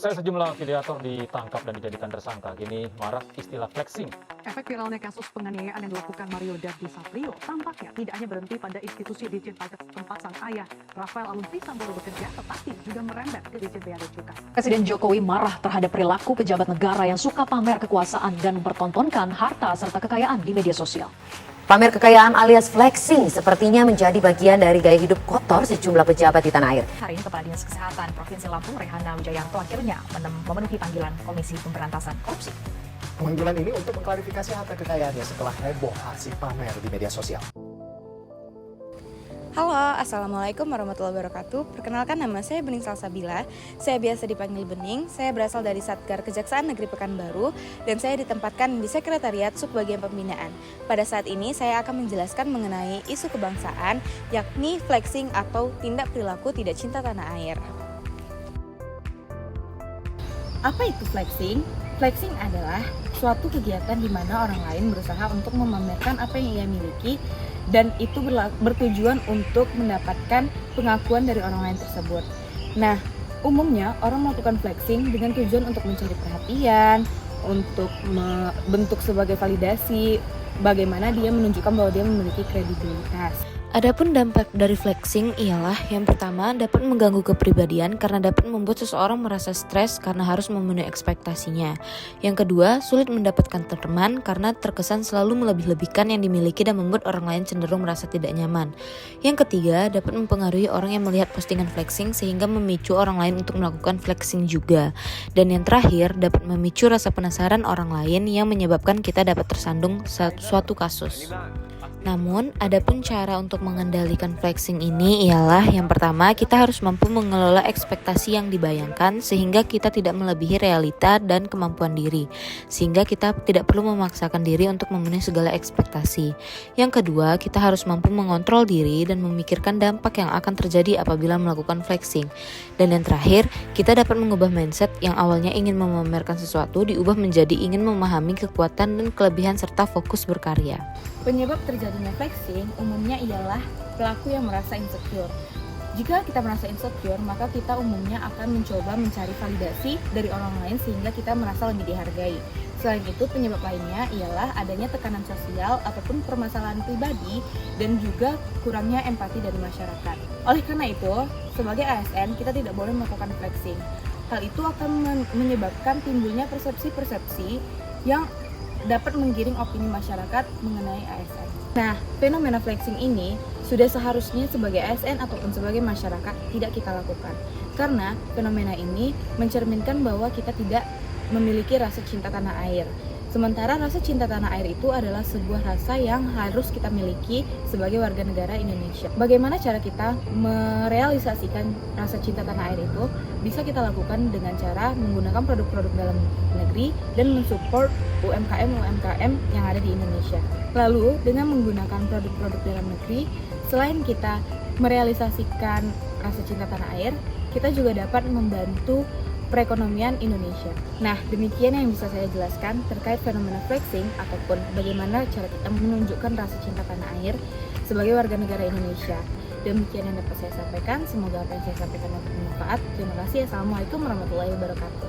Usai sejumlah afiliator ditangkap dan dijadikan tersangka, kini marak istilah flexing. Efek viralnya kasus penganiayaan yang dilakukan Mario Dandi Satrio tampaknya tidak hanya berhenti pada institusi Ditjen Pajak tempat sang ayah Rafael Aluntri Sambodo bekerja, tetapi juga merembet ke Ditjen Bea dan Cukai. Presiden Jokowi marah terhadap perilaku pejabat negara yang suka pamer kekuasaan dan mempertontonkan harta serta kekayaan di media sosial. Pamer kekayaan alias flexing sepertinya menjadi bagian dari gaya hidup kotor sejumlah pejabat di tanah air. Hari ini Kepala Dinas Kesehatan Provinsi Lampung, Rehana Wijayanto, akhirnya memenuhi panggilan Komisi Pemberantasan Korupsi. Pemanggilan ini untuk mengklarifikasi harta kekayaannya setelah heboh aksi pamer di media sosial. Halo, Assalamualaikum warahmatullahi wabarakatuh. Perkenalkan, nama saya Bening Salsabila. Saya biasa dipanggil Bening. Saya berasal dari Satgar Kejaksaan Negeri Pekanbaru dan saya ditempatkan di Sekretariat Subbagian Pembinaan. Pada saat ini saya akan menjelaskan mengenai isu kebangsaan, yakni flexing atau tindak perilaku tidak cinta tanah air. Apa itu flexing? Flexing adalah suatu kegiatan di mana orang lain berusaha untuk memamerkan apa yang ia miliki, dan itu bertujuan untuk mendapatkan pengakuan dari orang lain tersebut. Nah, umumnya orang melakukan flexing dengan tujuan untuk mencari perhatian, untuk membentuk sebagai validasi, bagaimana dia menunjukkan bahwa dia memiliki kredibilitas. Adapun dampak dari flexing ialah yang pertama dapat mengganggu kepribadian karena dapat membuat seseorang merasa stres karena harus memenuhi ekspektasinya. Yang kedua, sulit mendapatkan teman karena terkesan selalu melebih-lebihkan yang dimiliki dan membuat orang lain cenderung merasa tidak nyaman. Yang ketiga, dapat mempengaruhi orang yang melihat postingan flexing sehingga memicu orang lain untuk melakukan flexing juga. Dan yang terakhir, dapat memicu rasa penasaran orang lain yang menyebabkan kita dapat tersandung suatu kasus. Namun, adapun cara untuk mengendalikan flexing ini ialah yang pertama, kita harus mampu mengelola ekspektasi yang dibayangkan sehingga kita tidak melebihi realita dan kemampuan diri, sehingga kita tidak perlu memaksakan diri untuk memenuhi segala ekspektasi. Yang kedua, kita harus mampu mengontrol diri dan memikirkan dampak yang akan terjadi apabila melakukan flexing. Dan yang terakhir, kita dapat mengubah mindset yang awalnya ingin memamerkan sesuatu diubah menjadi ingin memahami kekuatan dan kelebihan serta fokus berkarya. Penyebab terjadinya flexing umumnya ialah pelaku yang merasa insecure. Jika kita merasa insecure, maka kita umumnya akan mencoba mencari validasi dari orang lain sehingga kita merasa lebih dihargai. Selain itu, penyebab lainnya ialah adanya tekanan sosial ataupun permasalahan pribadi dan juga kurangnya empati dari masyarakat. Oleh karena itu, sebagai ASN, kita tidak boleh melakukan flexing. Hal itu akan menyebabkan timbulnya persepsi-persepsi yang dapat menggiring opini masyarakat mengenai ASN. Nah, fenomena flexing ini sudah seharusnya sebagai ASN ataupun sebagai masyarakat tidak kita lakukan. Karena fenomena ini mencerminkan bahwa kita tidak memiliki rasa cinta tanah air. Sementara rasa cinta tanah air itu adalah sebuah rasa yang harus kita miliki sebagai warga negara Indonesia. Bagaimana cara kita merealisasikan rasa cinta tanah air itu? Bisa kita lakukan dengan cara menggunakan produk-produk dalam negeri dan mensupport UMKM-UMKM yang ada di Indonesia. Lalu, dengan menggunakan produk-produk dalam negeri, selain kita merealisasikan rasa cinta tanah air, kita juga dapat membantu perekonomian Indonesia. Nah, demikian yang bisa saya jelaskan terkait fenomena flexing ataupun bagaimana cara kita menunjukkan rasa cinta tanah air sebagai warga negara Indonesia. Demikian yang dapat saya sampaikan. Semoga apa yang saya sampaikan dapat bermanfaat. Terima kasih. Assalamualaikum warahmatullahi wabarakatuh.